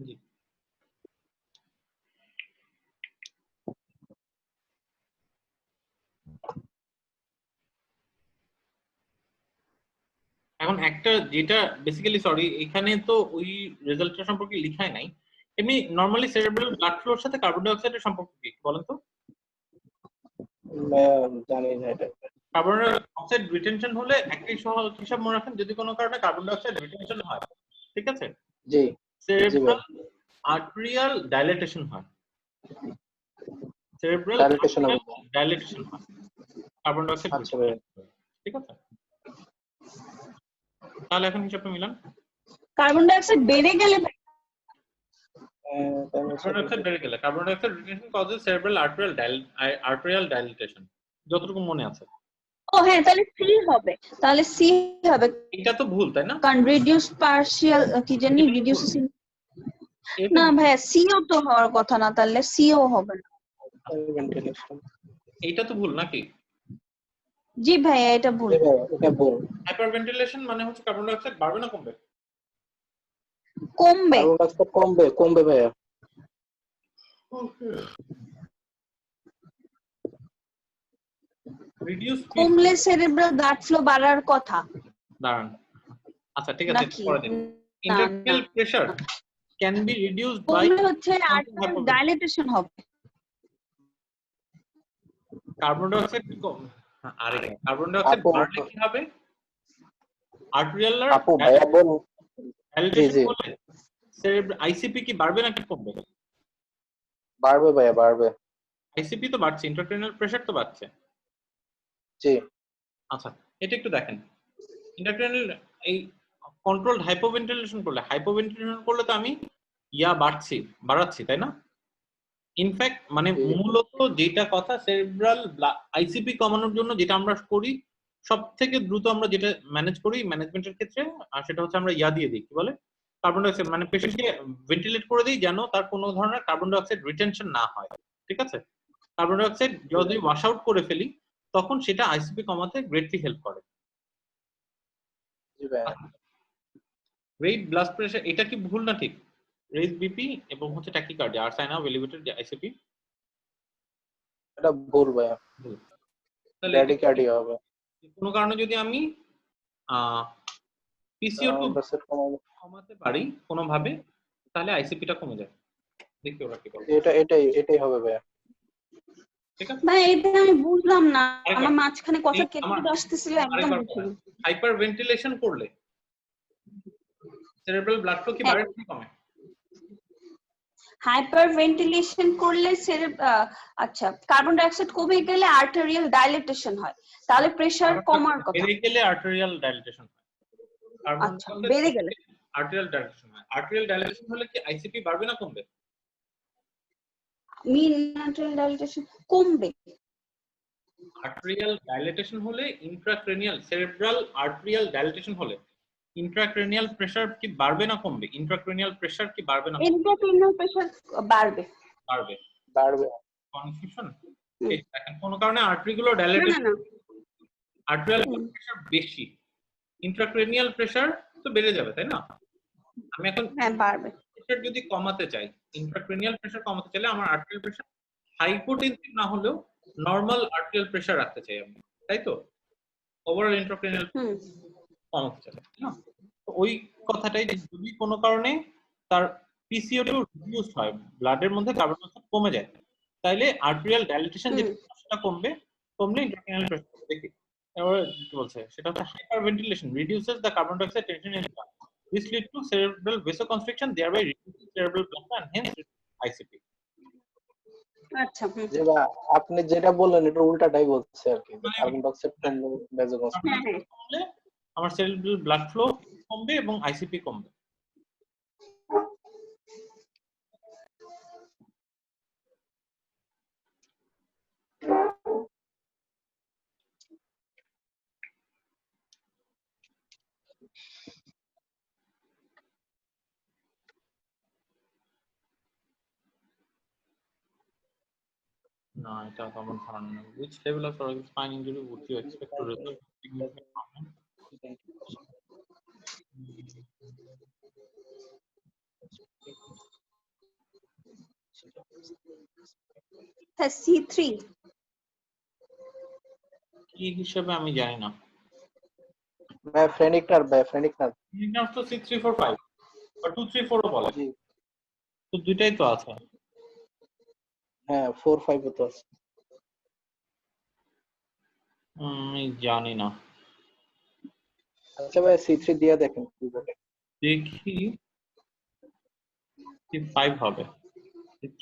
জি। এখন একটা যেটা বেসিক্যালি সরি এখানে তো ওই রেজাল্টটা সম্পর্কে লেখাই নাই, এমনি নরমালি সেরেব্রাল ব্লাড ফ্লোর সাথে কার্বন ডাই অক্সাইডের সম্পর্ক কি বলেন তো? জানি না এটা। কার্বন ডাই অক্সাইড রিটেনশন হলে একটাই হিসাব মনে রাখেন, যদি কোনো কারণে কার্বন ডাই অক্সাইড রিটেনশন হয়, ঠিক আছে, জি সেরেব্রাল আর্টেরিয়াল ডাইলেটেশন হয়, সেরেব্রাল ডাইলেটেশন হবে। ডাইলেটেশন হয় কার্বন ডাই অক্সাইড, আচ্ছা ভাই, ঠিক আছে। তাহলে এখন হিসাবটা মিলান। কার্বন ডাই অক্সাইড বেড়ে গেলে কার্বন ডাই অক্সাইড বেড়ে গেলে carbon dioxide retention causes cerebral arterial dilatation, যতটুকু মনে আছে। ও হ্যাঁ, তাহলে সি হবে, তাহলে সি হবে। এটা তো ভুল তাই না? কারণ রিডিউস পার্শিয়াল কি জানি রিডিউসেস, না ভাই সিও তো হওয়ার কথা না, তাহলে সিও হবে না। এইটা তো ভুল নাকি? জি ভাই এটা ভুল। এটা ভুল। হাইপারভেন্টিলেশন মানে হচ্ছে কার্বন ডাই অক্সাইড বাড়বে না কমবে? কমবে। কার্বন ডাই অক্সাইড কমবে ভাইয়া। রিডিউস কমলে সেরেব্রাল ব্লাড ফ্লো বাড়ার কথা। দাঁড়ান, আচ্ছা ঠিক আছে, নাকি? পরে দিন। Intracranial pressure can be reduced by কমলে হচ্ছে আর্টারিয়াল ডাইলেটেশন হবে। কার্বন ডাই অক্সাইড কম, আরে কার্বন ডাই অক্সাইড বাড়লে কি হবে? আর্টেরিয়াল আপু ভাইয়া বল। ডাইলেটেশন করলে সেরেব্রাল আইসিপি কি বাড়বে নাকি কমবে? বাড়বে ভাইয়া, বাড়বে। আইসিপি তো বাড়ছে, ইন্ট্রাক্রানিয়াল প্রেসার তো বাড়ছে। জি আচ্ছা এটা একটু দেখেন, ইন্ট্রাক্রানিয়াল এই কন্ট্রোলড হাইপোভেন্টিলেশন করলে তো আমি বাড়াচ্ছি তাই না? ইনফ্যাক্ট মানে মূলত যেটা কথা সেরেব্রাল আইসিপি কমানোর জন্য যেটা আমরা করি সব থেকে দ্রুত আমরা যেটা ম্যানেজ করি ম্যানেজমেন্টের ক্ষেত্রে, আর সেটা হচ্ছে আমরা দিয়ে দিই, কি বলে, কার্বন ডাই অক্সাইড, মানে পেশেন্টকে ভেন্টিলেট করে দিই যেন তার কোনো ধরনের কার্বন ডাই অক্সাইড রিটেনশন না হয়, ঠিক আছে। কার্বন ডাই অক্সাইড যদি ওয়াশ আউট করে ফেলি তখন সেটা আইসিপি কমাতে গ্রেটলি হেল্প করে। জি ভাইয়া। রেট ব্লাড প্রেশার এটা কি ভুল না ঠিক? রেজ বিপি এবং হচ্ছে ট্যাকিকার্ডিয়া আর সাইন অফ এলিভেটেড আইসিপি, এটা ভুল ভাইয়া। তাহলে ব্র্যাডিকার্ডিয়া হবে। কোনো কারণে যদি আমি পিসিও2 কমাতে পারি কোনোভাবে, তাহলে আইসিপিটা কমে যায়। দেখি ওরা কি বলে। এটাই হবে ভাইয়া। ঠিক আছে ভাই এটা আমি বুঝলাম না, আমার মাঝখানে কথা কেটে আসতেছিল একদম বুঝলাম। হাইপারভেন্টিলেশন করলে সেরেব্রাল ব্লাড ফ্লো কি বাড়ে নাকি কমে? হাইপারভেন্টিলেশন করলে আচ্ছা কার্বন ডাই অক্সাইড কমে গেলে আর্টেরিয়াল ডাইলেটেশন হয়, তাহলে প্রেসার কমার কথা। বেড়ে গেলে আর্টেরিয়াল ডাইলেটেশন হয়। কার্বন আচ্ছা বেড়ে গেলে আর্টেরিয়াল ডাইলেটেশন হয়। আর্টেরিয়াল ডাইলেটেশন হলে কি আইসিপি বাড়বে না কমবে? মিন আর্টেরিয়াল ডাইলেটেশন কমবে। আর্টেরিয়াল ডাইলেটেশন হলে ইন্ট্রাক্রেনিয়াল সেরেব্রাল আর্টেরিয়াল ডাইলেটেশন হলে ইন্ট্রাক্রেনিয়াল প্রেসার কি বাড়বে না কমবে? ইন্ট্রাক্রেনিয়াল প্রেসার কি বাড়বে না কমবে? ইন্ট্রাক্রেনিয়াল প্রেসার বাড়বে। বাড়বে। কনফিউশন? এই দেখেন কোন কারণে আর্টারিগুলো ডাইলেটেশন, আর্টেরিয়াল প্রেসার বেশি, ইন্ট্রাক্রেনিয়াল প্রেসার তো বেড়ে যাবে তাই না? আমি এখন বাড়বে। প্রেসার যদি কমাতে চাই, ইন্ট্রাক্রেনিয়াল প্রেসার কমাতে চাইলে আমার আর্টেরিয়াল প্রেসার হাইপোটেনসিভ না হলেও নরমাল আর্টেরিয়াল প্রেসার রাখতে চাই আমি, তাই তো? ওভারঅল ইন্ট্রাক্রেনিয়াল কমাতে চাই না? তো ওই কথাটাই যে যদি কোনো কারণে তার পিসিও2 রিডিউস হয়, ব্লাডের মধ্যে কার্বন ডাই অক্সাইড কমে যায়, তাইলে আর্টেরিয়াল ডাইলেটেশন যেটা কমলে ইন্ট্রাক্রেনিয়াল প্রেসার দেখি। এবারে কি বলছে সেটা হচ্ছে hyperventilation reduces the carbon dioxide tension in blood, this lead to cerebral vasoconstriction, thereby reducing cerebral blood flow and hence ICP. আচ্ছা যেটা আপনি যেটা বললেন এটা উল্টাটাই বলছে আর কি, কার্বন ডাই অক্সাইড কমলে ভ্যাসোকনস্ট্রিকশন কমলে আমার সেরেব্রাল ব্লাড ফ্লো কমবে এবং আইসিপি কমবে। No, এটা তো আমার ধারণা নেই। Which level of cervical spine injury would you expect to result in significant problem? হ্যাঁ C3 কি হিসাবে আমি জানি না। ফ্রেনিক নার্ভ এটা তো 6345 বা 234 ও বলে, জি তো দুইটাই তো আছে। হ্যাঁ 4-5 তো আছে। আমি জানি না, আচ্ছা ভাই C3 দিয়ে দেখেন কি বলে। দেখি 5 হবে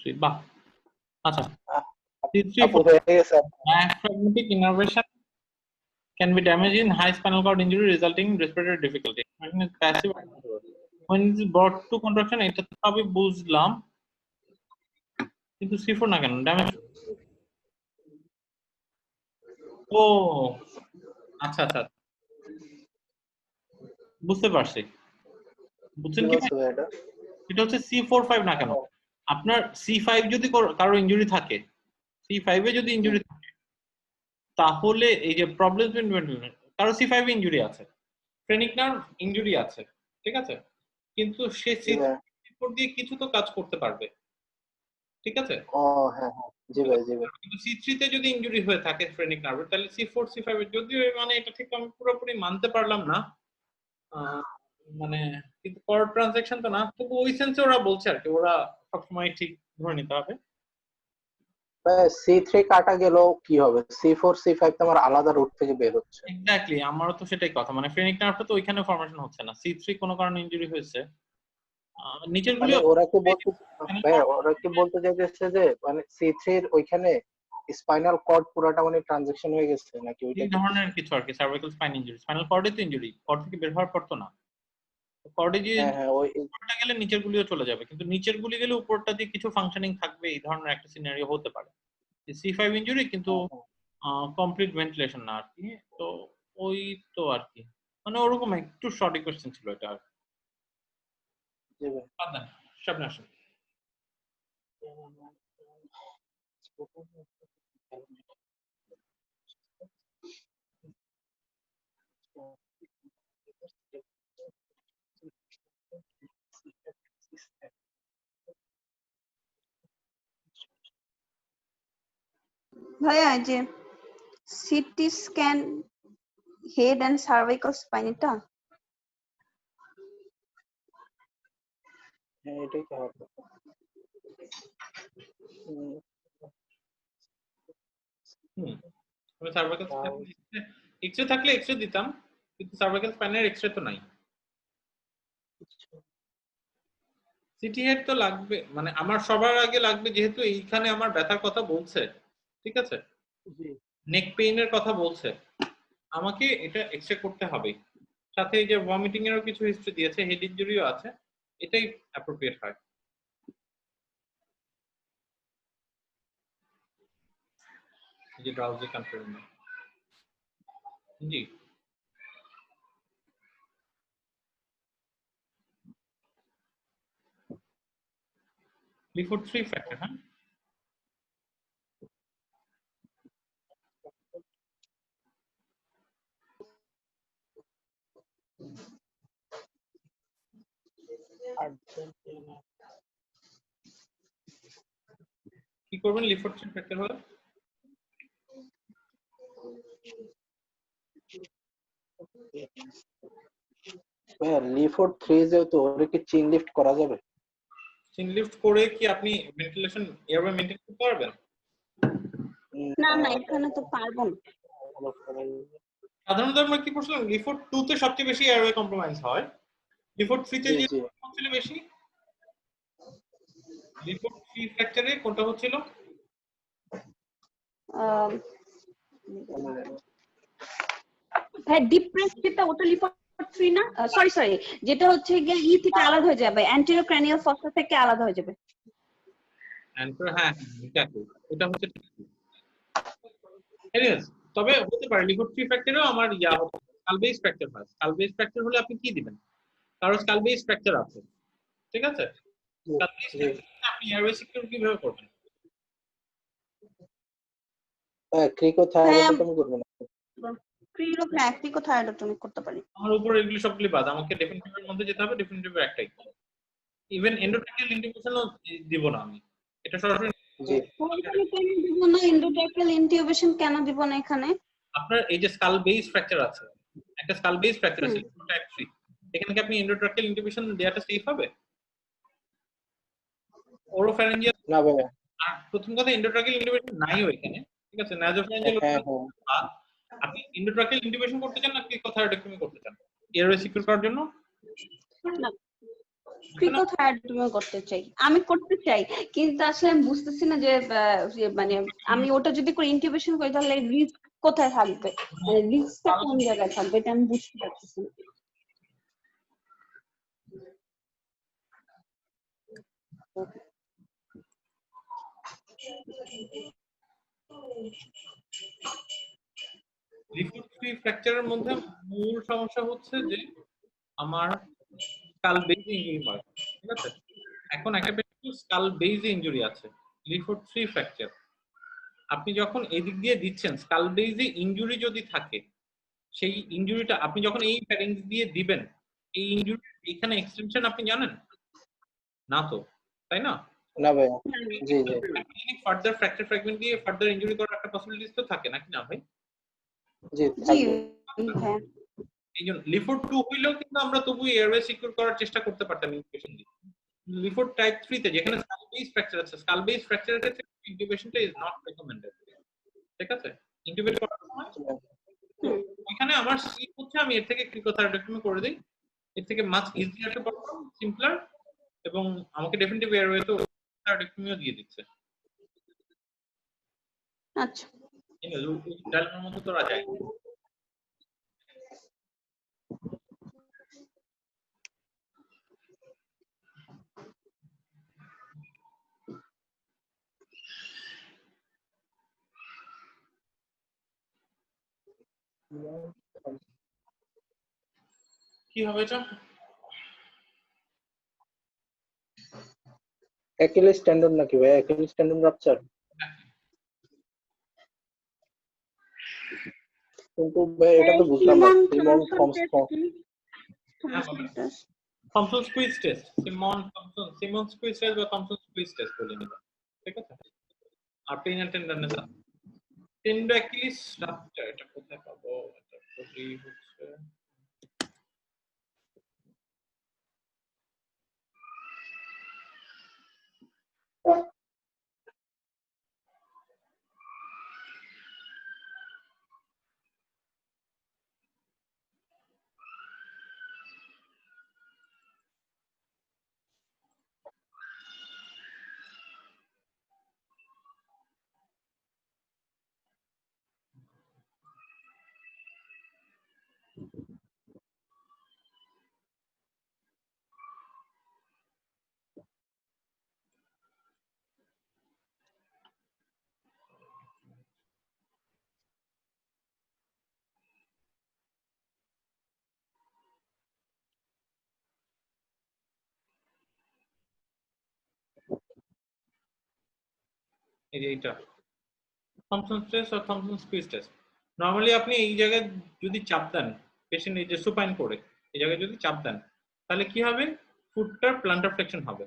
3 বাহ। আচ্ছা আপু 3 হয়ে গেছে। diaphragmatic innervation can be damaged in high spinal cord injury resulting in respiratory difficulty when it is passive when it is brought to contraction। এটা তো সবই বুঝলাম, কিন্তু C4 না কেন ড্যামেজ? ও আচ্ছা আচ্ছা বুঝতে পারছি। বুঝছেন কি কি বলছো ভাই এটা? এটা হচ্ছে C45 না কেন, আপনার C5 যদি কারো ইনজুরি থাকে, C5 এ যদি ইনজুরি থাকে তাহলে এই যে প্রবলেম, কারো C5 ইনজুরি আছে, ফ্রেনিক নার্ভ ইনজুরি আছে, ঠিক আছে, কিন্তু সে জি ভাই। C4 দিয়ে কিছু তো কাজ করতে পারবে, ঠিক আছে। ও হ্যাঁ হ্যাঁ জি ভাই জি ভাই। কিন্তু C3 তে যদি ইনজুরি হয়ে থাকে ফ্রেনিক নার্ভের, তাহলে C4 C5 এর যদিও মানে এটা ঠিক আমি পুরোপুরি মানতে পারলাম না, আহ, মানে কিন্তু কর্ড ট্রানজাকশন তো না, তবু ওই সেন্সে ওরা বলছে আর কি, ওরা সবসময় ঠিক ধরে নিতে হবে। C3 কাটা গেল কি হবে? C4 C5 তো আমার আলাদা রুট থেকে বের হচ্ছে। এক্স্যাক্টলি, আমারও তো সেটাই কথা, মানে ফ্রেনিক নার্ভটা তো ওইখানে ফরমেশন হচ্ছে না, C3 কোনো কারণে ইনজুরি হয়েছে, নিচের মানে গুলো ওরা কি বলতে চাইতেছে যে মানে C3 এর ওইখানে স্পাইনাল কর্ড পুরাটা মানে ট্রানজাকশন হয়ে গেছে নাকি ওইটা এই কি? ধরনের কিছু আর কি, সার্ভাইকাল স্পাইন ইনজুরি, স্পাইনাল কর্ডে তো ইনজুরি, কর্ড থেকে বের হওয়ার পর তো না, কর্ডে যে হ্যাঁ হ্যাঁ ওই উপরটা গেলে নিচের গুলিও চলে যাবে, কিন্তু নিচের গুলি গেলে উপরটা দিয়ে কিছু ফাংশনিং থাকবে, এই ধরনের একটা সিনারিও হতে পারে। C5 ইনজুরি কিন্তু হ্যাঁ, হ্যাঁ, কমপ্লিট ভেন্টিলেশন না আর কি, তো ওই তো আর কি, মানে ওরকম একটু শর্ট কোশ্চেন ছিল এটা আর কি। জি ভাই। আচ্ছা সামনে আসুন। ভাইয়া যে CT scan head and cervical spine এটা হ্যাঁ এটাই তো হবে। আমি সার্ভাইকাল এক্সরে থাকলে এক্সরে দিতাম, কিন্তু সার্ভাইকাল স্পাইনের এক্সরে তো নাই। সিটি হেড তো লাগবে, মানে আমার সবার আগে লাগবে, যেহেতু এইখানে আমার ব্যথার কথা বলছে, ঠিক আছে, জি নেক পেইনের কথা বলছে, আমাকে এটা এক্সরে করতে হবে, সাথে এই যে ভমিটিং এরও কিছু হিস্ট্রি দিয়েছে, হেড ইনজুরিও আছে, এটাই অ্যাপ্রোপ্রিয়েট হয়। এই যে ব্রাউজার কনফার্ম জি লিফোর 3 ফ্যাক্টর, হ্যাঁ কি করবেন লিফোর 3 ফ্যাক্টর হলে? ভাইয়া লিফোর্ড 3 যেহেতু ওরে কি চেইন লিফট করা যাবে? চিন লিফট করে কি আপনি ভেন্টিলেশন এয়ারওয়ে মেইনটেইন করতে পারবেন? না না এখানে তো পারবো না। সাধারণত আমরা কি করছিলাম, লিফোর 2 তে সবচেয়ে বেশি এয়ারওয়ে কম্প্রোমাইজ হয়, লিফোর 3 তে জি যে জি হচ্ছিল বেশি, লিফোর 3 ফ্র্যাকচারে কোনটা হচ্ছিল? হ্যাঁ ডিপ্রেস যেটা ওটা লিফোর 3 না, সরি যেটা হচ্ছে গিয়ে থেকে আলাদা হয়ে যাবে, অ্যান্টেরিয়র ক্র্যানিয়াল ফসা থেকে আলাদা হয়ে যাবে। অ্যান্সার হ্যাঁ এক্স্যাক্টলি, এটা হচ্ছে এনিওয়েজ, তবে হতে পারে লিফোর 3 ফ্র্যাকচারেও আমার ইয়া হচ্ছে স্কাল বেস ফ্র্যাকচার হয়, স্কাল বেস ফ্র্যাকচার হলে আপনি কি দিবেন, কারো স্কাল বেস ফ্র্যাকচার আছে, ঠিক আছে, স্কাল বেস জি ফ্র্যাকচার আপনি এয়ারওয়ে সিকিউর কিভাবে করবেন? ক্রিকোথাইরয়েডেক্টমি করবেন? ক্রিকোথাইরয়েডেক্টমি করতে পারি। আমার উপর এগুলি সবগুলি বাদ, আমাকে ডেফিনিটিভের মধ্যে যেতে হবে, ডেফিনিটিভের একটাই, ইভেন এন্ডোট্রাকিয়াল ইন্টিগ্রেশনও দিব না আমি, এটা সরাসরি জি দিব না, এন্ডোট্রাকিয়াল ইনটিউবেশন কেন দিব না এখানে? আপনার এই যে স্কাল বেস ফ্র্যাকচার আছে, একটা স্কাল বেস ফ্র্যাকচার আছে টাইপ 3, এখানে কি আপনি এন্ডোট্রাকিয়াল ইনটিউবেশন দেওয়াটা সেফ হবে? ওরোফ্যারিঞ্জিয়াল না ভাইয়া। আর প্রথম কথা এন্ডোট্রাকিয়াল ইনটিউবেশন নাই ওইখানে, ঠিক আছে? নাজোফ্যারিঞ্জিয়াল হ্যাঁ আপনি এন্ডোট্রাকিয়াল ইনটিউবেশন করতে চান না ক্রিকোথাইরোডক্টমি করতে চান এয়ারওয়ে সিকিউর করার জন্য? না, ক্রিকোথাইরোডক্টমি করতে চাই, আমি করতে চাই, কিন্তু আসলে আমি বুঝতেছি না যে মানে আমি ওটা যদি করে ইনটিউবেশন করি তাহলে রিস্ক কোথায় থাকবে, মানে রিস্কটা কোন জায়গায় থাকবে এটা আমি বুঝতে পারতেছি না। লিফট ফ্রি ফ্র্যাকচারের মধ্যে মূল সমস্যা হচ্ছে যে আমার স্কাল বেস ইনজুরি হয়, ঠিক আছে? এখন একটা পেশেন্টের স্কাল বেস ইনজুরি আছে, লিফট ফ্রি ফ্র্যাকচার, আপনি যখন এদিক দিয়ে দিচ্ছেন স্কাল বেসে ইনজুরি যদি থাকে, সেই ইনজুরিটা আপনি যখন এই ফ্যারিংস দিয়ে দিবেন, এই ইনজুরি এখানে এক্সটেনশন আপনি জানেন না তো, তাই না? না ভাইয়া। জি জি ফার্দার ফ্র্যাকচার ফ্র্যাগমেন্ট দিয়ে ফার্দার ইনজুরি করার একটা পসিবিলিটিস তো থাকে নাকি না ভাই? জি জি থাকবে। হ্যাঁ, এই জন্য লিফট 2 হইলেও কিন্তু আমরা তবু এয়ারওয়ে সিকিউর করার চেষ্টা করতে পারতাম ইনটিউবেশন দিয়ে। লিফট টাইপ 3 তে যেখানে স্কাল বেস ফ্র্যাকচার আছে, স্কাল বেস ফ্র্যাকচারের ক্ষেত্রে ইনটিউবেশনটা ইজ নট রেকমেন্ডেড, ঠিক আছে? ইনটিউবেট করার সময় ওইখানে আমার সিট হচ্ছে আমি এর থেকে ক্রিকোথাইরোডক্টমি করে দেই, এর থেকে much easier to perform, simpler, এবং আমাকে ডেফিনিটিভ এয়ারওয়ে তো থাইরোডক্টমিও দিয়ে দিচ্ছে। আচ্ছা এই ডায়লমের মধ্যে তো রাজাই। কি হবে এটা? অ্যাকিলিস টেন্ডন নাকি ভাই? Achilles tendon rupture? কিন্তু ভাই এটা তো বুঝলাম না। Simmonds Thompson squeeze test, Simmonds squeeze test বা থমসন স্কুইজ টেস্ট বলে নিবা, ঠিক আছে? আর pain and tenderness tendo Achilles rupture, এটা কোথায় পাবো? এটা খুবই হচ্ছে এই যে এইটা থমসন টেস্ট আর থমসন স্কুইজ টেস্ট। নরমালি আপনি এই জায়গায় যদি চাপ দেন, পেশেন্ট এই যে সুপাইন করে এই জায়গায় যদি চাপ দেন, তাহলে কি হবে? ফুটটার প্লান্টার ফ্লেকশন হবে।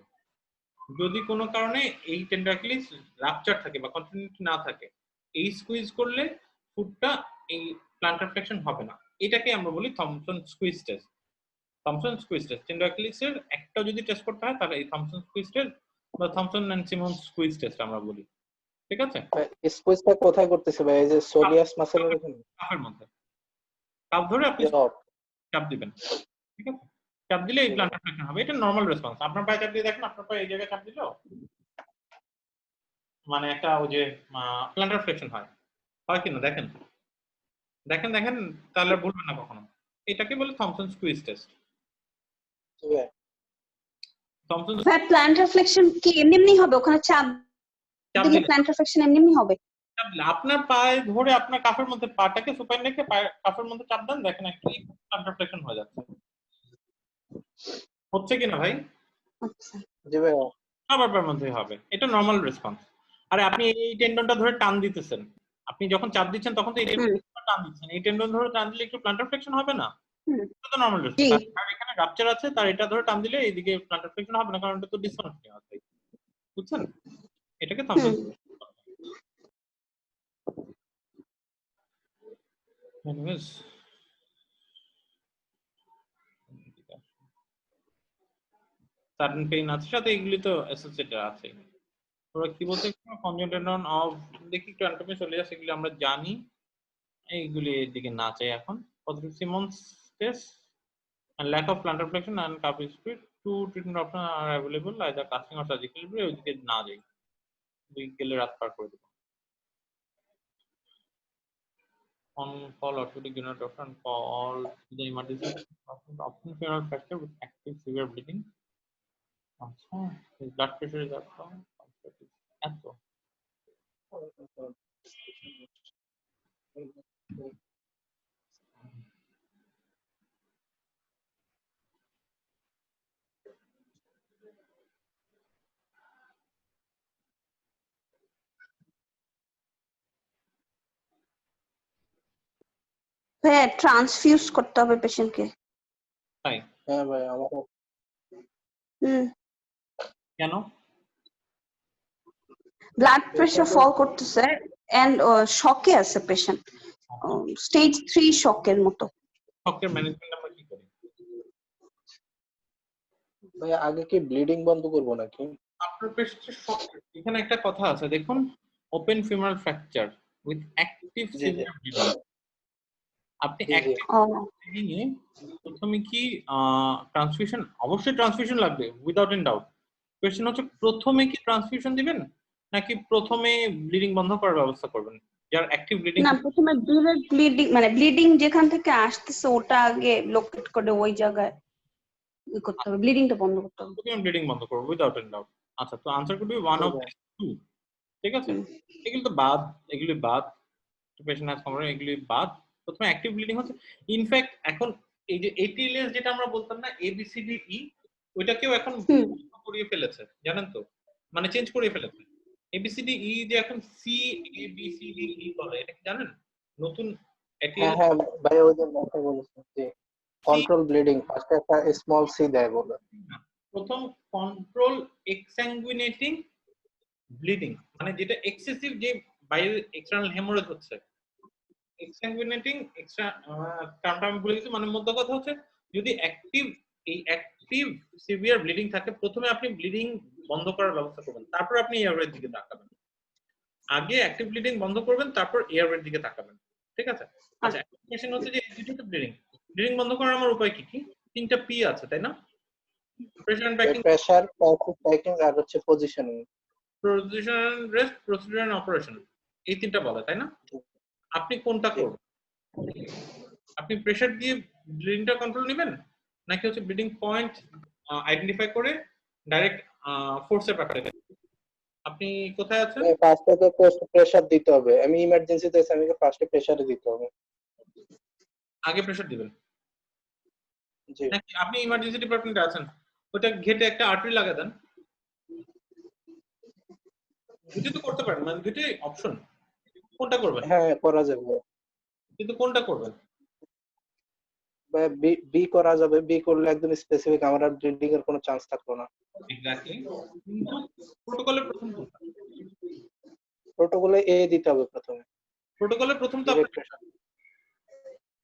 যদি কোনো কারণে এই টেন্ডার অ্যাকিলিস রাপচার থাকে বা কন্টিনিউটি না থাকে, এই স্কুইজ করলে ফুটটা এই প্লান্টার ফ্লেকশন হবে না। এটাকে আমরা বলি Thompson squeeze test. Thompson squeeze test tender অ্যাকিলিসের একটা যদি টেস্ট করতে হয় তাহলে এই থমসন স্কুইজ টেস্ট বা Thompson and Simmonds squeeze test আমরা বলি, ঠিক আছে? স্কুইজটা কোথায় করতেছে ভাই? এই যে সোলিয়াস মাসেলের এখানে? কাফের মধ্যে কাপ ধরে আপনি চাপ দিবেন, ঠিক আছে? চাপ দিলে এই প্লান্টার ফ্লেকশন হবে। এটা নরমাল রেসপন্স। আপনার পায়ে চাপ দিয়ে দেখেন, আপনার পায়ে এই জায়গায় চাপ দিলো মানে একটা ওই যে প্লান্টার ফ্লেকশন হয়, হয় কিনা দেখেন দেখেন দেখেন, তাহলে ভুলবেন না কখনো। এটাকে বলে Thomson squeeze test. Thomson planter flexion কি এমনি হবে? ওখানে চাপ দিলে প্ল্যান্টার ফ্লেকশন এমনি হবে? আপনার পায়ে ধরে আপনার কাফের মধ্যে পাটাকে সুপাইন রেখে কাফের মধ্যে চাপ দেন, দেখেন একটু প্লান্টার ফ্লেকশন হয়ে যাচ্ছে। হচ্ছে কিনা ভাই? আচ্ছা জি ভাই। সবার মধ্যেই হবে, এটা নরমাল রেসপন্স। আরে আপনি এই টেন্ডনটা ধরে টান দিতেছেন, আপনি যখন চাপ দিচ্ছেন তখন তো এই টেন্ডনটা টান দিচ্ছেন, এই টেন্ডন ধরে টান দিলে একটু প্লান্টার ফ্লেকশন হবে না? এটা তো নরমাল রেসপন্স। আর এখানে রাপচার আছে, তার এটা ধরে টান দিলে এইদিকে প্লান্টার ফ্লেকশন হবে না, কারণ এটা তো ডিসকানেক্টিং আছে, বুঝছেন? এটাকে থাম্বনেল। এনিওয়েজ সাডেন পেইন আছে, সাথে এগুলি তো অ্যাসোসিয়েটেড আছে। তোরা কি বলতে কনজেন্টেশন অফ, দেখি একটু অ্যানাটমি চলে যাচ্ছে, এগুলি আমরা জানি, এইগুলি এদিকে না চাই এখন। Positive Simmonds test and lack of plantar flexion and calf split, two treatment options are available, either casting or surgical. ওইদিকে না যাই, গেলে রাত পার করে দেবো। On call orthopedic general doctor and call the emergency often femoral fracture with active severe bleeding. আচ্ছা, his blood pressure is up, এত হ্যাঁ, ট্রান্সফিউজ করতে হবে পেশেন্টকে। তাই? হ্যাঁ ভাই আমার কেন? ব্লাড প্রেশার ফল করতেছে এন্ড শকে আছে পেশেন্ট, স্টেজ 3 শকের মতো। শকের ম্যানেজমেন্ট আমরা কি করি? ভাই আগে কি ব্লিডিং বন্ধ করব নাকি? আপনার পেশেন্টের শক, এখানে একটা কথা আছে দেখুন, open femoral fracture with active severe bleeding. আপনি অ্যাক্টিভ ব্লিডিং এ প্রথমে কি ট্রান্সফিউশন? অবশ্যই ট্রান্সফিউশন লাগবে, উইদাউট এন ডাউট। কোশ্চেন হচ্ছে প্রথমে কি ট্রান্সফিউশন দিবেন নাকি প্রথমে ব্লিডিং বন্ধ করার ব্যবস্থা করবেন? যার অ্যাক্টিভ ব্লিডিং না, প্রথমে ডিরেক্ট ব্লিডিং মানে ব্লিডিং যেখান থেকে আসতেছে ওটা আগে লোকেট করে ওই জায়গায় ই করতে হবে, ব্লিডিংটা বন্ধ করতে হবে। প্রথমে ব্লিডিং বন্ধ করব উইদাউট এন ডাউট। আচ্ছা, তো আনসার করবে ওয়ান অফ টু, ঠিক আছে? এগুলো তো বাদ, এগুলি বাদ, পেশেন্ট হ্যাজ কমন, এগুলি বাদ। প্রথমে অ্যাক্টিভ ব্লিডিং হচ্ছে, ইনফ্যাক্ট এখন এই যে এটিএলএস যেটা আমরা বলতাম না, এবিসিডি ওইটাকেও এখন করিয়ে ফেলেছে, জানেন তো, মানে চেঞ্জ করে ফেলেছে। এবিসিডি যে এখন C A B C D E করে, এটা কি জানেন? নতুন হ্যাঁ হ্যাঁ ভাই ওই যে কথা বলেছেন যে কন্ট্রোল ব্লিডিং ফার্স্টে একটা স্মল সি দেয় বলে। প্রথম কন্ট্রোল এক্সাঙ্গুইনেটিং ব্লিডিং, মানে যেটা এক্সেসিভ, যে বাইরে এক্সটার্নাল হেমোরেজ হচ্ছে। এক্সাঙ্গুইনেটিং এক্সট্রা টার্মটা আমি ভুলে গেছি, মানে মধ্য কথা হচ্ছে যদি অ্যাক্টিভ সিভিয়ার ব্লিডিং থাকে, প্রথমে আপনি ব্লিডিং বন্ধ করার ব্যবস্থা করবেন, তারপর আপনি এয়ারওয়ের দিকে তাকাবেন। আগে অ্যাক্টিভ ব্লিডিং বন্ধ করবেন, তারপর এয়ারওয়ের দিকে তাকাবেন, ঠিক আছে? আচ্ছা, কোশ্চেন হচ্ছে যে দুটো ব্লিডিং বন্ধ করার আমার উপায় কি কি? তিনটা পি আছে, তাই না? প্রেসার প্যাকিং, প্রেসার প্যাকিং আর হচ্ছে positioning, position rest, procedure and operation, এই তিনটা বলে, তাই না? আপনি কোনটা করবেন? আপনি প্রেসার দিয়ে ব্লিডিংটা কন্ট্রোল নেবেন নাকি হচ্ছে ব্লিডিং পয়েন্ট আইডেন্টিফাই করে ডাইরেক্ট ফোর্সে পাঠাবেন? আপনি কোথায় আছেন? ফার্স্টে তো প্রেসার দিতে হবে, আমি ইমার্জেন্সিতে আছি, আমাকে ফার্স্টে প্রেসারে দিতে হবে। আগে প্রেসার দিবেন জি নাকি আপনি ইমার্জেন্সি ডিপার্টমেন্টে আছেন, ওটা ঘেটে একটা আর্টারি লাগা দেন? দুটো তো করতে পারেন, মানে দুটোই অপশন, কোনটা করবেন? হ্যাঁ করা যাবে, কিন্তু কোনটা করবেন? বি করা যাবে, বি করলে একদম স্পেসিফিক আমার আর ব্লিডিং এর কোনো চান্স থাকলো না। এক্স্যাক্টলি, কিন্তু প্রোটোকলের প্রথম কোনটা? প্রোটোকলে এ দিতে হবে প্রথমে, প্রোটোকলের প্রথম তো direct pressure.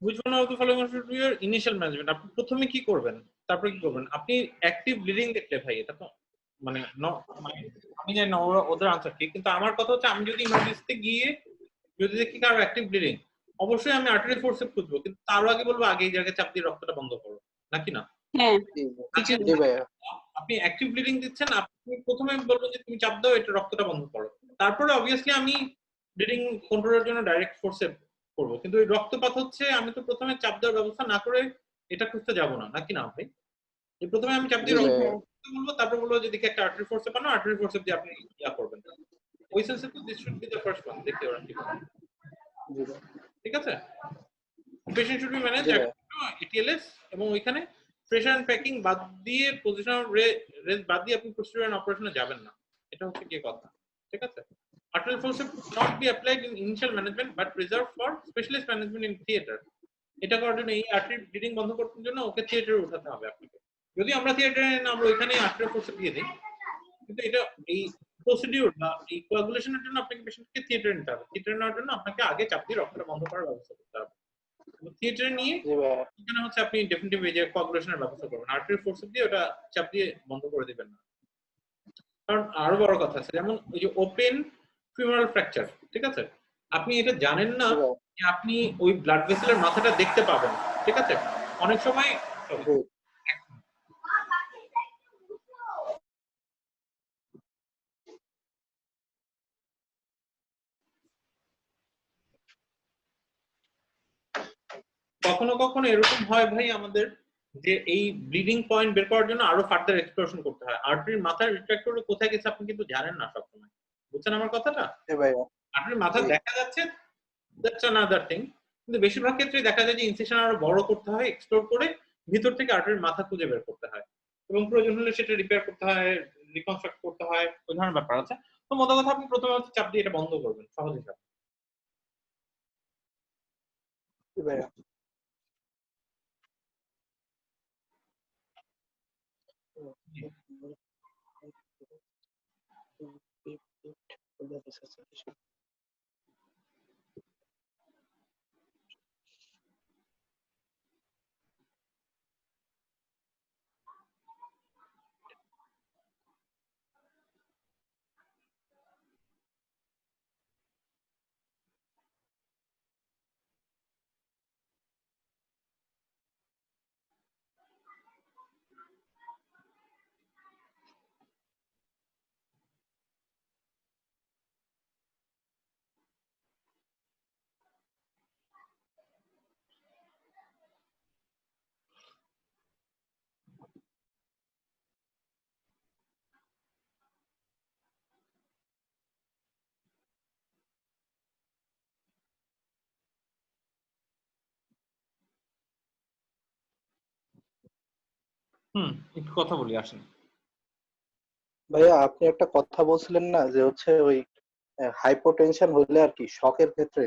which one of the following should be your initial management? আপনি প্রথমে কি করবেন, তারপরে কি করবেন? আপনি অ্যাক্টিভ ব্লিডিং দেখলে ভাই, এটা তো মানে মানে আমি জানি না ওদের আনসার কি, কিন্তু আমার কথা হচ্ছে আমি যদি ইমার্জেন্সিতে গিয়ে যদি দেখি কারো অ্যাক্টিভ ব্লিডিং, অবশ্যই আমি আর্টারি ফোর্সেপ খুঁজবো, কিন্তু তারও আগে বলবো আগে এই জায়গায় চাপ দিয়ে রক্তটা বন্ধ করো, নাকি না? হ্যাঁ, জি ভাইয়া। আপনি অ্যাক্টিভ ব্লিডিং দিচ্ছেন, আপনি প্রথমে বলবেন যে তুমি চাপ দাও, এটা রক্তটা বন্ধ করো, তারপরে অবভিয়াসলি আমি ব্লিডিং কন্ট্রোলের জন্য ডাইরেক্ট ফোর্সে করব, কিন্তু ওই রক্তপাত হচ্ছে আমি তো প্রথমে চাপ দেওয়ার ব্যবস্থা না করে এটা খুঁজতে যাব না, নাকি না ভাই? এই প্রথমে আমি চাপ দিয়ে রক্ত বলবো, তারপর বলবো যে দেখি একটা আর্টারি ফোর্সে বানাও, আর্টারি ফোর্সে দিয়ে আপনি ইয়া করবেন। ওই সেন্সে তো this should be the first one, দেখতে ওরা কি করে, ঠিক আছে? Patient should be manage ATLS, এবং ওইখানে প্রেসার এন্ড প্যাকিং বাদ দিয়ে, পজিশনাল রেস্ট বাদ দিয়ে আপনি প্রসিডিউর এন্ড অপারেশনে যাবেন না, এটা হচ্ছে কি কথা, ঠিক আছে? Arterial forceps not be applied in initial management but reserved for specialist management in theater. এটা করার জন্য, এই আর্টারি ব্লিডিং বন্ধ করার জন্য ওকে থিয়েটারে উঠাতে হবে আপনাকে। যদি আমরা থিয়েটারে না, আমরা ওইখানে আর্টারি ফোর্সেপ দিয়ে দিই, কিন্তু এটা এই প্রসিডিউর বা এই কোয়াগুলেশনের জন্য আপনাকে পেশেন্টকে থিয়েটারে নিতে হবে। থিয়েটারে নেওয়ার জন্য আপনাকে আগে চাপ দিয়ে রক্তটা বন্ধ করার ব্যবস্থা করতে হবে। থিয়েটারে নিয়ে জি ভাইয়া এখানে হচ্ছে আপনি ডেফিনিটিভ এই যে কোয়াগুলেশনের ব্যবস্থা করবেন, আর্টারি ফোর্সেপ দিয়ে ওটা চাপ দিয়ে বন্ধ করে দিবেন না। কারণ আরো বড় কথা আছে, যেমন ওই যে ওপেন ফিউমারাল ফ্র্যাকচার, ঠিক আছে, আপনি এটা জানেন না জি ভাইয়া যে আপনি ওই ব্লাড ভেসেলের মাথাটা দেখতে পাবেন, ঠিক আছে। অনেক সময় জি কখনো কখনো এরকম হয় ভাই আমাদের, যে এই ব্লিডিং পয়েন্ট বের করার জন্য আরো ফার্দার এক্সপ্লোরেশন করতে হয়। আর্টারির মাথার রিট্রাক্টর কোথায় গেছে আপনি কিন্তু জানেন না সবসময়, বুঝছেন আমার কথাটা? জি ভাইয়া আর্টারির মাথা জি দেখা যাচ্ছে, দ্যাটস অ্যানাদার থিং, কিন্তু বেশিরভাগ ক্ষেত্রে দেখা যায় যে ইনসিশন আরো বড় করতে হয়, এক্সপ্লোর করে ভিতর থেকে আর্টারির মাথা খুঁজে বের করতে হয়, এবং প্রয়োজন হলে সেটা রিপেয়ার করতে হয়, রিকনস্ট্রাক্ট করতে হয়, ওই ধরনের ব্যাপার আছে। তো মোট কথা আপনি প্রথমে হচ্ছে চাপ দিয়ে এটা বন্ধ করবেন, সহজ হিসাব। জি ভাইয়া একটু কথা বলি, আসেন। ভাইয়া আপনি একটা কথা বলছিলেন না যে হচ্ছে ওই হাইপোটেনশন হলে আর কি শকের ক্ষেত্রে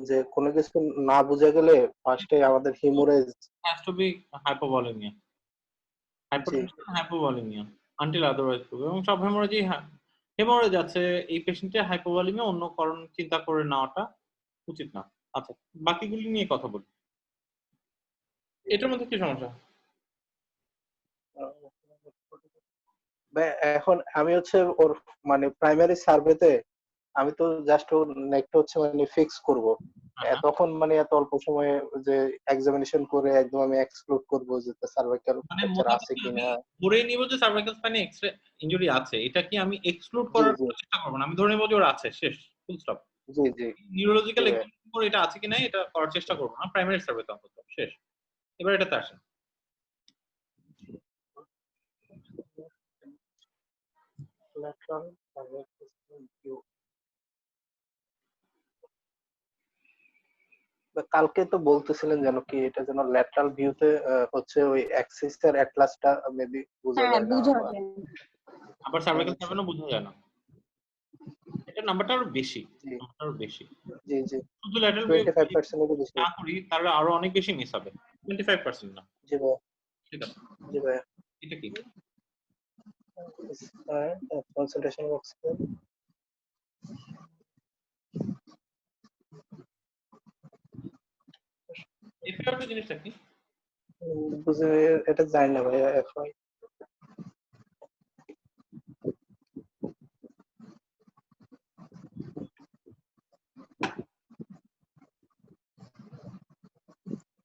যে কোনো কিছু না বুঝে গেলে ফার্স্টে আমাদের haemorrhage has to be hypovolaemia, জি hypertension, hypovolaemia until otherwise prove. এবং সব হেমোরেজই হেমোরেজ আছে, এই পেশেন্টের হাইপোভলিমিয়া, অন্য কারণ চিন্তা করে নেওয়াটা উচিত না। আচ্ছা, বাকিগুলি নিয়ে কথা বলি। এটার মধ্যে কি সমস্যা? এখন আমি হচ্ছে ওর মানে প্রাইমারি সার্ভেতে আমি তো জাস্ট ওর নেকটা হচ্ছে মানে ফিক্স করব হ্যাঁ, তখন মানে এত অল্প সময়ে যে এক্সামিনেশন করে একদম আমি এক্সক্লুড করব যে সার্ভাইকাল মানে ফ্র্যাকচার মোটা আছে কথা আমি কিনা ধরে নিব যে সার্ভাইকাল স্পাইনে এক্সরে ইনজুরি আছে, এটা কি আমি এক্সক্লুড জি করার জি চেষ্টা করব না, আমি ধরে নেব যে ওর আছে, শেষ, ফুল স্টপ। জি জি জি নিউরোলজিক্যাল ভাইয়া এক্সামিনেশন করে এটা আছে কিনা এটা করার চেষ্টা করব না, প্রাইমারি সার্ভেতে অন্তত, শেষ। এবার এটাতে আসেন। lateral cervical view। কালকে তো বলতেছিলেন যেন কি এটা যেন ল্যাটারাল ভিউতে হচ্ছে ওই অ্যাক্সিস এর অ্যাটলাসটা মেবি বোঝা হ্যাঁ যায় না বুঝা বা যায়। আবার সার্ভাইকাল আচ্ছা স্পাইনও বোঝা যায় না, এটা নাম্বারটা আরো বেশি, জি নাম্বারটা আরো বেশি। জি জি শুধু ল্যাটারাল ভিউ 25% এরও বেশি না করি তাহলে আরো অনেক বেশি মিস হবে, 25% না। জি ভাইয়া ঠিক আছে, জি ভাইয়া এটা কি? কনসেন্ট্রেশন অক্সিজেন এফআইআর জিনিসটা কি? বুঝে এটা জানি না ভাইয়া এখন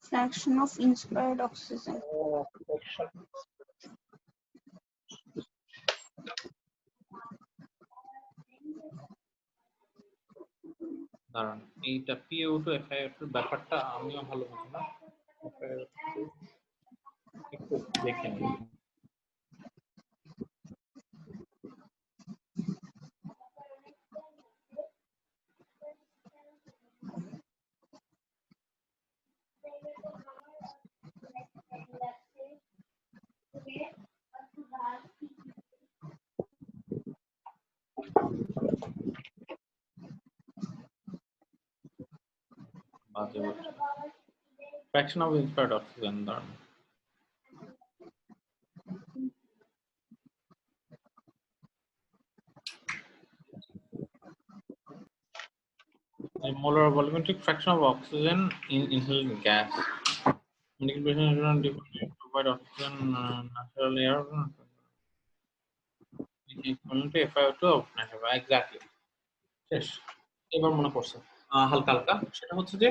fraction of inspired oxygen. দাঁড়ান, এইটা পিও2 এফআইআর এর ব্যাপারটা আমিও ভালো বুঝি না, একটু দেখে নিই। বাজে বলছি, ফ্র্যাকশন অফ ইন্সপায়ার্ড অক্সিজেন, দাঁড়ান। molar volumetric fraction of oxygen in inhaled gas. Medical patient provide oxygen natural air. Equivalent to FiO2 of natural. Exactly. শেষ। এবার মনে পড়ছে হালকা হালকা, সেটা হচ্ছে যে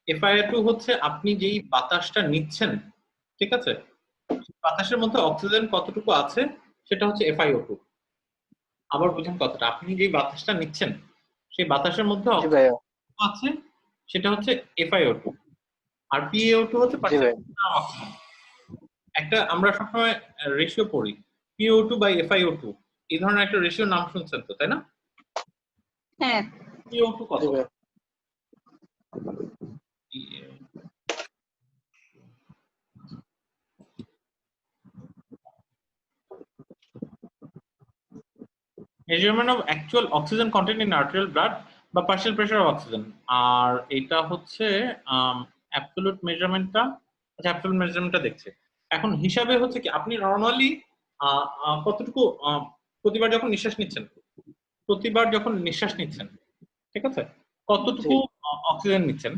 FiO2 হচ্ছে আপনি যেই বাতাসটা নিচ্ছেন, ঠিক আছে, বাতাসের মধ্যে অক্সিজেন কতটুকু আছে সেটা হচ্ছে FiO2। আবার বুঝুন কথাটা, আপনি যেই বাতাসটা নিচ্ছেন সেই বাতাসের মধ্যে অক্সিজেন আছে সেটা হচ্ছে FiO2, আর PaO2 হচ্ছে পার্সেন্টেজ অক্সিজেন। একটা আমরা সবসময় রেশিও পড়ি PaO2 বাই FiO2, এই ধরনের একটা রেশিও নাম শুনছেন তো, তাই না? হ্যাঁ। PaO2 কত? measurement of actual oxygen content in arterial blood বা partial pressure of oxygen, আর এটা হচ্ছে অ্যাবসলিউট মেজারমেন্টটা। আচ্ছা, অ্যাবসলিউট মেজারমেন্টটা দেখছে এখন হিসাবে হচ্ছে কি, আপনি নরমালি কতটুকু প্রতিবার যখন নিঃশ্বাস নিচ্ছেন, ঠিক আছে, কতটুকু অক্সিজেন নিচ্ছেন,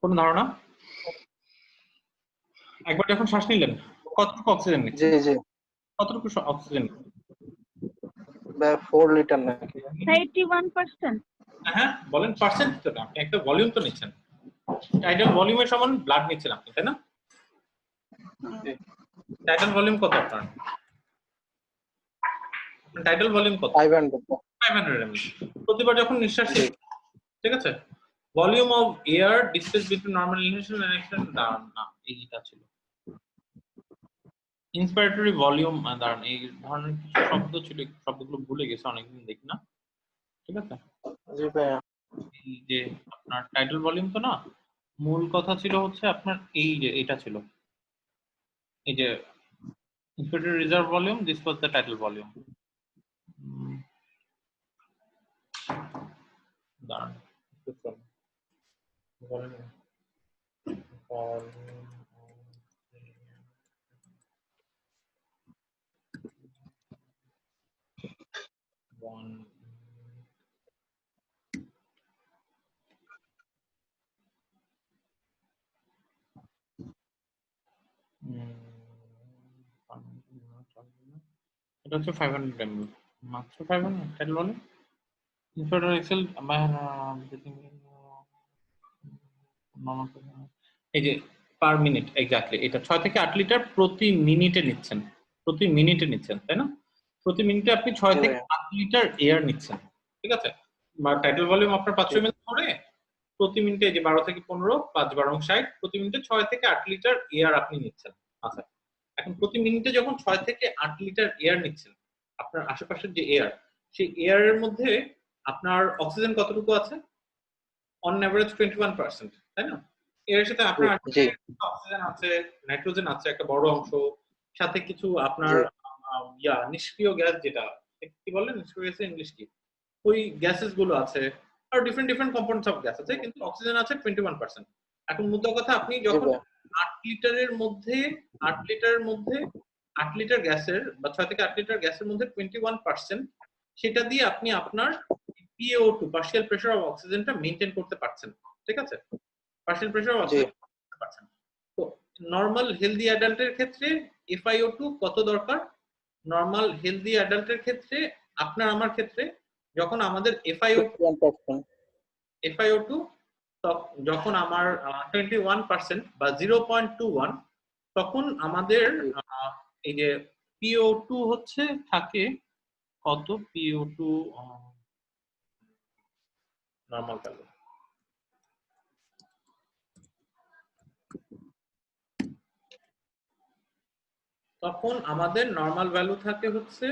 কোন ধারণা? একবার যখন শ্বাস নিলেন কতটুকু অক্সিজেন নিচ্ছেন? কতটুকু অক্সিজেন? 4 লিটার নাকি? 81%। হ্যাঁ বলেন, পার্সেন্ট তো না, আপনি একটা ভলিউম তো নিচ্ছেন, টাইটাল ভলিউমের সমান ব্লাড নিচ্ছেন আপনি, তাই না? টাইটাল ভলিউম কত আপনার? টাইটাল ভলিউম কত? 500 ml প্রতিবার যখন নিঃশ্বাস নিচ্ছেন, ঠিক আছে। Volume of air displace between normal inhalation and exhalation, না এইটা ছিল ইন্সপিরেটরি ভলিউম। দাঁড়ান, এই ধরনের কিছু শব্দ ছিল, শব্দগুলো ভুলে গেছে, অনেকদিন দেখি না, ঠিক আছে। এই যে আপনার টাইটাল ভলিউম তো না, মূল কথা ছিল হচ্ছে আপনার এই যে এটা ছিল, এই যে inspiratory reserve volume, this was the tidal volume. দাঁড়ান, এটা হচ্ছে 500 ml, মাত্র 500 টাইটাল ভলিউম। ইন্সপিরেটর এক্সেল এই যে পার মিনিট, এক্স্যাক্টলি এটা 6 থেকে 8 লিটার প্রতি মিনিটে নিচ্ছেন, তাই না? প্রতি মিনিটে আপনি 6 থেকে 8 লিটার এয়ার নিচ্ছেন, ঠিক আছে। বা টাইটাল ভলিউম আপনার 500 ml ধরে প্রতি মিনিটে যে 12 থেকে 15, 5 12 60, প্রতি মিনিটে 6 থেকে 8 লিটার এয়ার আপনি নিচ্ছেন। আচ্ছা, এখন প্রতি মিনিটে যখন 6 থেকে 8 লিটার এয়ার নিচ্ছেন, আপনার আশেপাশের যে এয়ার, সেই এয়ারের মধ্যে আপনার অক্সিজেন কতটুকু আছে? অন এভারেজ 21%, তাই না? এর সাথে আপনার অক্সিজেন আছে, নাইট্রোজেন আছে একটা বড় অংশ, সাথে কিছু আপনার নিষ্ক্রিয় গ্যাস, যেটা কি বলে নিষ্ক্রিয় গ্যাসের ইংলিশ কি, ওই গ্যাসেস গুলো আছে, আর ডিফারেন্ট কম্পাউন্ডস অফ গ্যাস আছে, কিন্তু অক্সিজেন আছে 21%। এখন মুদ্রা কথা, আপনি যখন 8 লিটারের মধ্যে 8 লিটার গ্যাসের বা 6 থেকে 8 লিটার গ্যাসের মধ্যে 21%, সেটা দিয়ে আপনি আপনার PaO2 পার্শিয়াল প্রেসার অফ অক্সিজেনটা মেইনটেইন করতে পারছেন, ঠিক আছে। পার্শিয়াল প্রেসার অফ অক্সিজেন করতে পারছেন। তো নরমাল হেলদি অ্যাডাল্টের ক্ষেত্রে FiO2 কত দরকার? নরমাল হেলদি অ্যাডাল্টের ক্ষেত্রে, আপনার আমার ক্ষেত্রে, যখন আমাদের FiO2 যখন আমার 21% বা 0.21, তখন আমাদের এই যে PO2 হচ্ছে থাকে কত? PO2 নরমাল ভ্যালু, তখন আমাদের নরমাল ভ্যালু থাকে হচ্ছে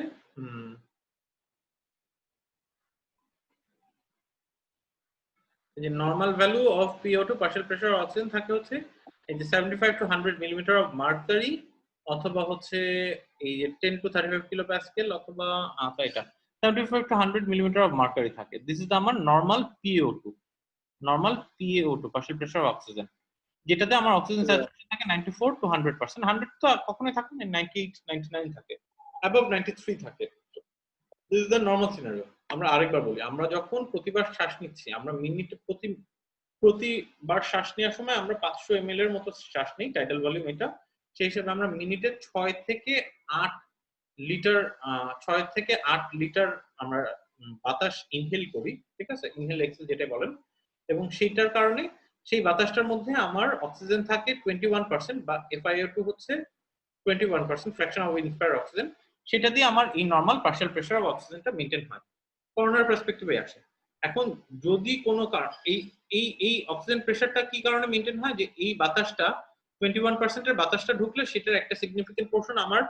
এই যে normal value of PO2 partial pressure of oxygen থাকে হচ্ছে এই যে 75 to 100 মিলিমিটার অফ মার্কারি, অথবা হচ্ছে এই যে 10 to 35 কিলো প্যাসকেল, অথবা এটা 75 to 100 মিলিমিটার অফ মার্কারি থাকে। দিস ইজ আমার normal PaO2, partial pressure of oxygen, যেটাতে আমার অক্সিজেন স্যাচুরেশন থাকে 94 to 100%। 100 তো কখনোই থাকে না, 98 99 থাকে, অ্যাবভ 93 থাকে। This is the normal scenario. আমরা আরেকবার বলি, আমরা যখন প্রতিবার শ্বাস নিচ্ছি, আমরা মিনিটে প্রতিবার শ্বাস নেওয়ার সময় আমরা 500 ml এর মতো শ্বাস নিই, টাইটাল ভলিউম এটা। সেই হিসেবে আমরা মিনিটে 6 থেকে 8 লিটার 6 থেকে 8 লিটার আমরা বাতাস ইনহেল করি, ঠিক আছে, ইনহেল এক্সহেল যেটা বলেন। এবং সেইটার কারণে সেই বাতাসটার মধ্যে আমার অক্সিজেন থাকে 21% বা FiO2 হচ্ছে 21% ফ্র্যাকশন অফ ইনস্পায়ার্ড অক্সিজেন। সেটা দিয়ে আমার এই নরমাল পার্শিয়াল প্রেসার অফ অক্সিজেনটা মেইনটেইন হয়। করোনার পার্সপেক্টিভে আসে। এখন যদি কোনো এই অক্সিজেন প্রেসারটা কি কারণে মেইনটেইন হয়, যে এই বাতাসটা 21% এর বাতাসটা ঢুকলে সেটার একটা সিগনিফিকেন্ট পোরশন আমার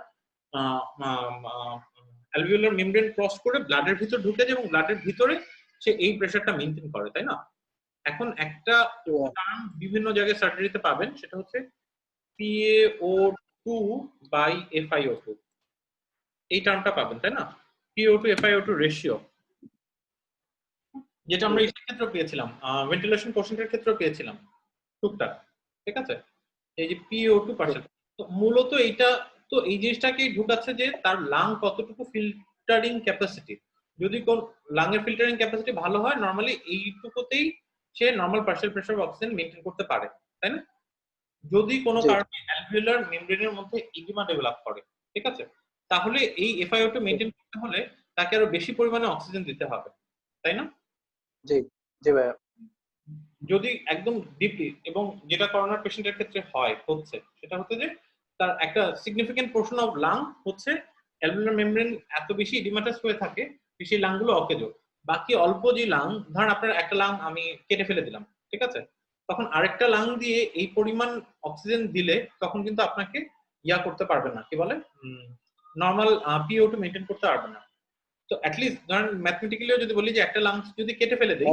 অ্যালভিওলার মেমব্রেন ক্রস করে ব্লাডের ভিতর ঢুকে যায় এবং ব্লাডের ভিতরে সে এই প্রেসারটা মেইনটেইন করে, তাই না? এখন একটা টার্ম বিভিন্ন জায়গায় সার্জারিতে পাবেন, সেটা হচ্ছে PaO2 বাই FiO2, এই টার্মটা পাবেন, তাই না? PaO2 FiO2 রেশিও, যেটা আমরা এটার ক্ষেত্রে পেয়েছিলাম, ভেন্টিলেশন কোশেন্টের ক্ষেত্রে পেয়েছিলাম টুকটাক, ঠিক আছে? এই যে PaO2 পার্সেন্ট, তো মূলত এইটা তো এই জিনিসটাকেই ঢুকাচ্ছে যে তার লাং কতটুকু ফিল্টারিং ক্যাপাসিটি। যদি কোন লাংয়ের ফিল্টারিং ক্যাপাসিটি ভালো হয়, নরমালি এইটুকুতেই সে normal partial pressure of oxygen maintain করতে পারে, তাই না? যদি কোনো কারণে অ্যালভিওলার মেমব্রেনের মধ্যে ইডিমা ডেভেলপ করে, ঠিক আছে, তাহলে এই FiO2 মেইনটেইন করতে হলে তাকে আরো বেশি পরিমাণে অক্সিজেন দিতে হবে, তাই না? জি জি ভাইয়া। যদি একদম ডিপলি, এবং যেটা করোনার পেশেন্টের ক্ষেত্রে হচ্ছে সেটা হচ্ছে যে তার একটা সিগনিফিকেন্ট পোরশন অফ লাং হচ্ছে অ্যালভিওলার মেমব্রেন এত বেশি ইডিমাটাস হয়ে থাকে সেই লাংগুলো অকেজো। বাকি অল্প যে লাং, ধরেন আপনার একটা লাং আমি কেটে ফেলে দিলাম, ঠিক আছে, তখন আরেকটা লাং দিয়ে এই পরিমাণ অক্সিজেন দিলে তখন কিন্তু আপনাকে ইয়া করতে পারবেন না, কি বলে, নরমাল PaO2 মেইনটেইন করতে পারবেন না। তো অ্যাটলিস্ট ধরেন ম্যাথমেটিক্যালিও যদি বলি যে একটা লাংস যদি কেটে ফেলে দেই,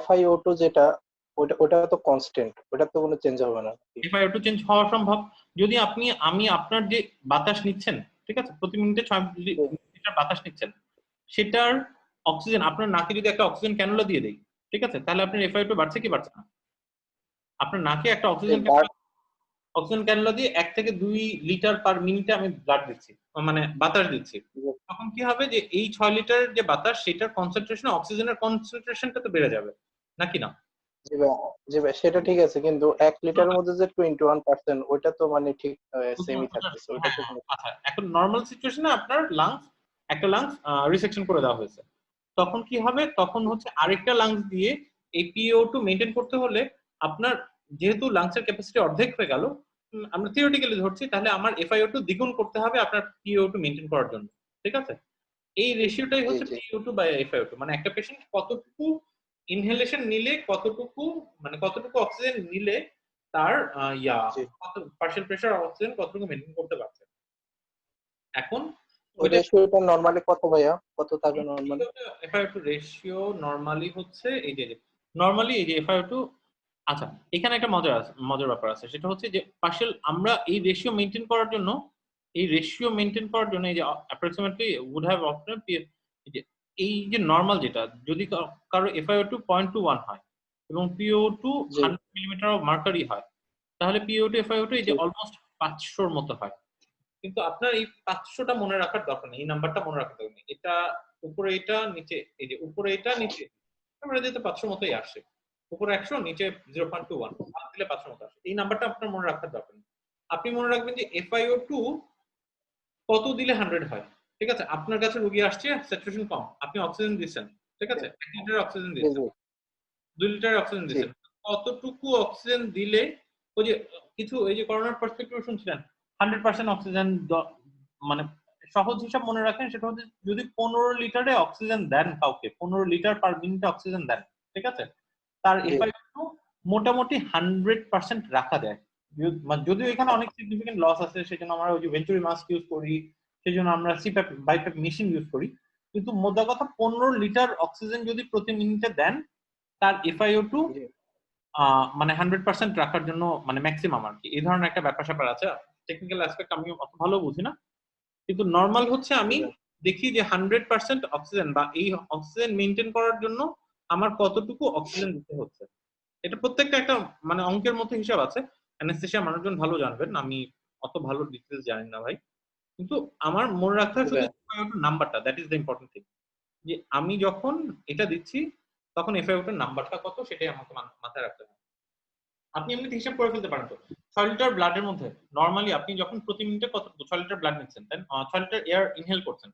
FiO2 যেটা ওটা তো কনস্ট্যান্ট, ওটা তো কোনো চেঞ্জ হবে না। FiO2 চেঞ্জ হওয়া সম্ভব যদি আমি আপনার যে বাতাস নিচ্ছেন, ঠিক আছে, প্রতি মিনিটে 6 লিটার বাতাস নিচ্ছেন, সেটার অক্সিজেন আপনার নাকে যদি একটা অক্সিজেন ক্যানুলা দিয়ে দেই, ঠিক আছে, তাহলে আপনার FiO2 বাড়ছে কি বাড়ছে না? আপনার নাকে একটা অক্সিজেন ক্যানুলা দিয়ে 1 থেকে 2 লিটার পার মিনিটে আমি ব্লাড দিচ্ছি, মানে বাতাস দিচ্ছি, তখন কি হবে যে এই 6 লিটার যে বাতাস সেটার কনসেন্ট্রেশন, অক্সিজেনের কনসেন্ট্রেশনটা তো বেড়ে যাবে নাকি না? জি ভাই সেটা ঠিক আছে, কিন্তু 1 লিটারের মধ্যে যে 21% ওইটা তো মানে ঠিক সেমই থাকতেছে, ওইটা তো কোনো। আচ্ছা, এখন নরমাল সিচুয়েশনে আপনার একটা লাংস রিসেকশন করে দেওয়া হয়েছে, তখন কি হবে, তখন হচ্ছে আরেকটা লাংস দিয়ে এই PaO2 মেইনটেইন করতে হলে আপনার যেহেতু লাংসের ক্যাপাসিটি অর্ধেক হয়ে গেল, আমরা থিওরিটিক্যালি ধরছি, তাহলে আমার FiO2 দ্বিগুণ করতে হবে আপনার PaO2 মেইনটেইন করার জন্য, ঠিক আছে? এই রেশিওটাই হচ্ছে PaO2 বাই FiO2, মানে একটা পেশেন্ট কতটুকু ইনহেলেশন নিলে কতটুকু অক্সিজেন নিলে তার কত পার্শিয়াল প্রেসার অক্সিজেন কতটুকু মেইনটেইন করতে পারছে। এখন ওই রেশিওটা নরমালি কত ভাইয়া, কত থাকে নরমালি? FiO2 রেশিও নরমালি হচ্ছে এই যে FiO2, আচ্ছা এখানে একটা মজার ব্যাপার আছে, সেটা হচ্ছে যে পার্শিয়াল আমরা এই রেশিও মেইনটেইন করার জন্য এই যে অ্যাপ্রক্সিমেটলি উড হ্যাভ অফটেন এই যে নরমাল যেটা, যদি কারো FiO2 0.21 হয় এবং PaO2 100 মিলিমিটার অফ মার্কারি হয়, তাহলে PaO2 FiO2 এই যে অলমোস্ট 500 এর মতো হয়। কিন্তু আপনার এই 500টা মনে রাখার দরকার নেই, এই নাম্বারটা মনে রাখার দরকার নেই, এটা উপরে এটা নিচে, এই যে উপরে এটা নিচে, আমরা যেতে 500 মতোই আসে, উপরে 100 নিচে 0.21 ভাগ দিলে 500 মতো আসে, এই নাম্বারটা আপনার মনে রাখার দরকার নেই। আপনি মনে রাখবেন যে FiO2 কত দিলে 100 হয়, ঠিক আছে? আপনার কাছে রোগী আসছে, স্যাচুরেশন কম, আপনি অক্সিজেন দিচ্ছেন, ঠিক আছে, 1 লিটার অক্সিজেন দিচ্ছেন, 2 লিটার অক্সিজেন দিচ্ছেন, কতটুকু অক্সিজেন দিলে, ওই যে কিছু এই যে করোনার পার্সপেক্টিভ শুনছিলেন 100% অক্সিজেন, মানে সহজ হিসাব মনে রাখেন, সেটা হচ্ছে যদি 15 লিটারে অক্সিজেন দেন কাউকে, 15 লিটার পার মিনিটে অক্সিজেন দেন, ঠিক আছে, তার FiO2 মোটামুটি 100% রাখা দেয়। যদিও এখানে অনেক সিগনিফিকেন্ট লস আছে, সেজন্য আমরা ওই যে ভেন্চুরি মাস্ক ইউজ করি, সেজন্য আমরা সিপ্যাপ বাইপ্যাপ মেশিন ইউজ করি, কিন্তু মোদ্দা কথা 15 লিটার অক্সিজেন যদি প্রতি মিনিটে দেন, তার FiO2 মানে 100% রাখার জন্য মানে ম্যাক্সিমাম আর কি, এই ধরনের একটা ব্যাপার স্যাপার আছে। টেকনিক্যাল অ্যাসপেক্ট আমি অত ভালো বুঝি না, কিন্তু নরমাল হচ্ছে আমি দেখি যে 100% অক্সিজেন বা এই অক্সিজেন মেইনটেইন করার জন্য আমার কতটুকু অক্সিজেন দিতে হচ্ছে। এটা প্রত্যেকটা একটা মানে অঙ্কের মতো হিসাব আছে, অ্যানেস্থেসিয়া মানুষজন ভালো জানবেন, আমি অত ভালো ডিটেইলস জানি না ভাই, কিন্তু আমার মনে রাখতে হয় শুধু নাম্বারটা, that is the important thing. যে আমি যখন এটা দিচ্ছি তখন FiO2 এর নাম্বারটা কত সেটাই আমাকে মাথায় রাখতে হবে। আপনি এমনিতে হিসাব করে ফেলতে পারেন তো 6 লিটার ব্লাডের মধ্যে নরমালি আপনি যখন প্রতি মিনিটে কতটুকু 6 লিটার ব্লাড নিচ্ছেন দেন 6 লিটার এয়ার ইনহেল করছেন,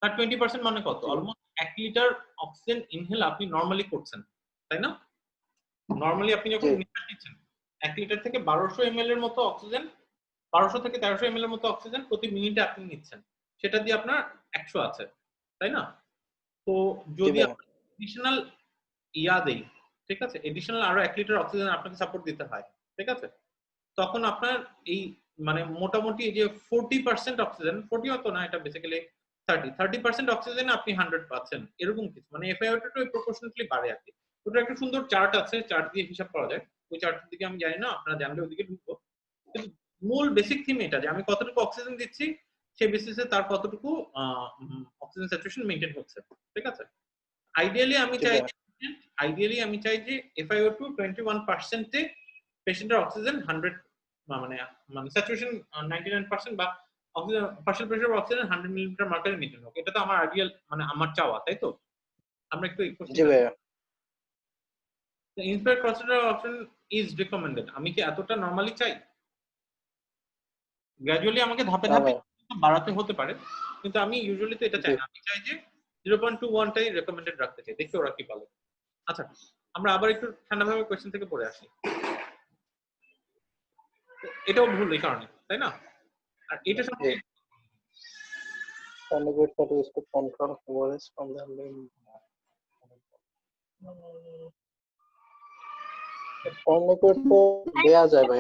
তার 20% মানে কত? অলমোস্ট 1 লিটার অক্সিজেন ইনহেল আপনি নরমালি করছেন, তাই না? নরমালি আপনি যখন নিঃশ্বাস নিচ্ছেন 1 লিটার থেকে 1200 ml এর মতো অক্সিজেন, 1200 থেকে 1300 ml এর মতো অক্সিজেন প্রতি মিনিটে আপনি নিচ্ছেন, সেটা দিয়ে আপনার 100 আছে, তাই না? তো যদি এডিশনাল দেই, ঠিক আছে, এডিশনাল আরো 1 লিটার অক্সিজেন আপনাকে সাপোর্ট দিতে হয়, ঠিক আছে, তখন আপনার এই মানে মোটামুটি এই যে 40% অক্সিজেন, 40 হতো না, এটা বেসিক্যালি 30% অক্সিজেন আপনি 100 পাচ্ছেন, এরকম কিছু মানে FiO2 টা প্রপোর্শনালি বাড়ে আর কি। ওটা একটা সুন্দর চার্ট আছে, চার্ট দিয়ে হিসাব করা যায়, ওই চার্টের দিকে আমি জানি না, আপনারা জানলে ওইদিকে ঢুকবো। কিন্তু মূল বেসিক থিম এটা যে আমি কতটুকু অক্সিজেন দিচ্ছি সেই বেসিসে তার কতটুকু অক্সিজেন স্যাচুরেশন মেইনটেইন হচ্ছে, ঠিক আছে। আইডিয়ালি আমি চাই যে FiO2 21% এ পেশেন্টের অক্সিজেন 100 মানে স্যাচুরেশন 99% বা oxygen partial pressure oxygen 100 millimetre মার্কারে মেইনটেইন হোক, এটা তো আমার আইডিয়াল মানে আমার চাওয়া, তাই তো? আমরা একটু inspire consider option is recommended, আমি কি এতটা নরমালি চাই? গ্র্যাজুয়ালি আমাকে ধাপে ধাপে বাড়াতে হতে পারে, কিন্তু আমি ইউজুয়ালি তো এটা চাই না, আমি চাই যে 0.21 টাই রেকমেন্ডেড রাখতে চাই, দেখি ওরা কি বলে। আচ্ছা, আমরা আবার একটু ঠান্ডাভাবে কোশ্চেন থেকে পড়ে আসি। এটাও ভুল এই কারণে, তাই না? আর এটা সম্পর্কে candidate that is to control ORS from the main communicate তো দেয়া যায় ভাই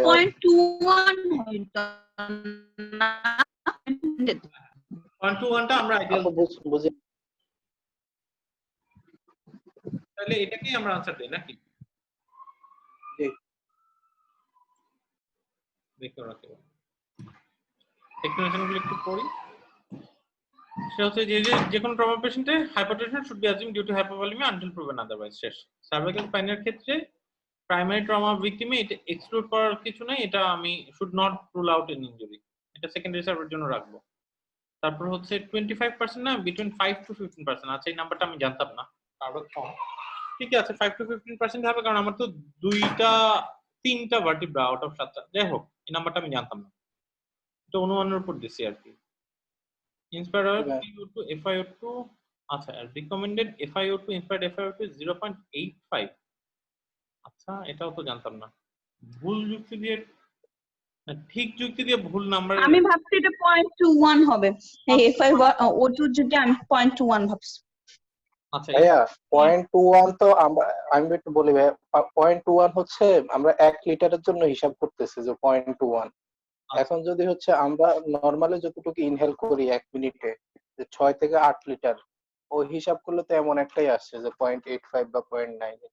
0.21 টা আমরা আইডিয়াল বুঝি, তাহলে এটাকেই আমরা আনসার দেই নাকি? দেখো রাখো এক্সপ্লেনেশন গুলো একটু পড়ি। সেটা হচ্ছে যে কোনো ট্রমা পেশেন্টে hypertension should be assumed due to hypovolaemia until proven otherwise. শেষ। সার্ভাইকাল স্পাইনের ক্ষেত্রে প্রাইমারি ট্রমা ভিকটিমে এটা এক্সক্লুড করার কিছু নাই, এটা আমি should not rule out N injury, এটা সেকেন্ডারি সার্ভের জন্য রাখবো। তারপর হচ্ছে 25% না বিটুইন 5 to 15%, আচ্ছা এই নাম্বারটা আমি জানতাম না, আরো কম, ঠিক আছে 5 to 15% হবে, কারণ আমার তো 3টা ভার্টিব্রা আউট অফ 7টা, যাই হোক এই নাম্বারটা আমি জানতাম না, এটা অনুমানের উপর দিছি আর কি। ইন্সপায়ার PO2 FiO2, আচ্ছা রিকমেন্ডেড FiO2 ইন্সপায়ার্ড FiO2 0.85, আচ্ছা এটাও তো জানতাম না, ভুল যুক্তি দিয়ে ঠিক যুক্তি দিয়ে ভুল নাম্বার, আমি ভাবছি এটা 0.21 হবে, এই FiO2 যদি আমি 0.21 ভাবছি। আচ্ছা ভাইয়া 0.21 তো আমি একটু বলি ভাইয়া, 0.21 হচ্ছে আমরা 1 লিটারের জন্য হিসাব করতেছি যে 0.21। এখন যদি হচ্ছে আমরা নরমালি যতটুকু ইনহেল করি 1 মিনিটে যে 6 থেকে 8 লিটার, ওই হিসাব করলে তো এমন একটাই আসছে যে 0.85 বা 0.9।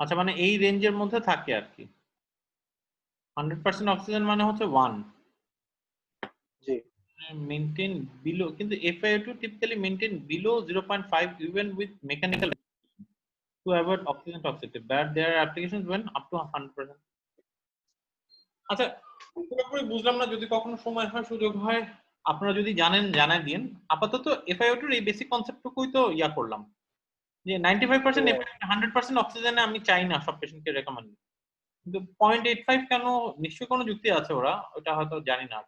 আচ্ছা মানে এই রেঞ্জের মধ্যে থাকে আর কি। 100% অক্সিজেন মানে হচ্ছে 1, জি মেইনটেইন বিলো, কিন্তু FiO2 typically maintain below 0.5 even with mechanical to avoid oxygen toxicity, but there are applications when up to 100%। আচ্ছা পুরোপুরি বুঝলাম না, যদি কখনো সময় হয় সুযোগ হয় আপনারা যদি জানেন জানাই দিন। আপাতত FiO2 এর এই বেসিক কনসেপ্টটুকুই তো করলাম যে 95% FiO2 100% অক্সিজেনে আমি চাই না সব পেশেন্টকে রেকমেন্ড, কিন্তু 0.85 কেন, নিশ্চয়ই কোনো যুক্তি আছে, ওটা হয়তো জানি না।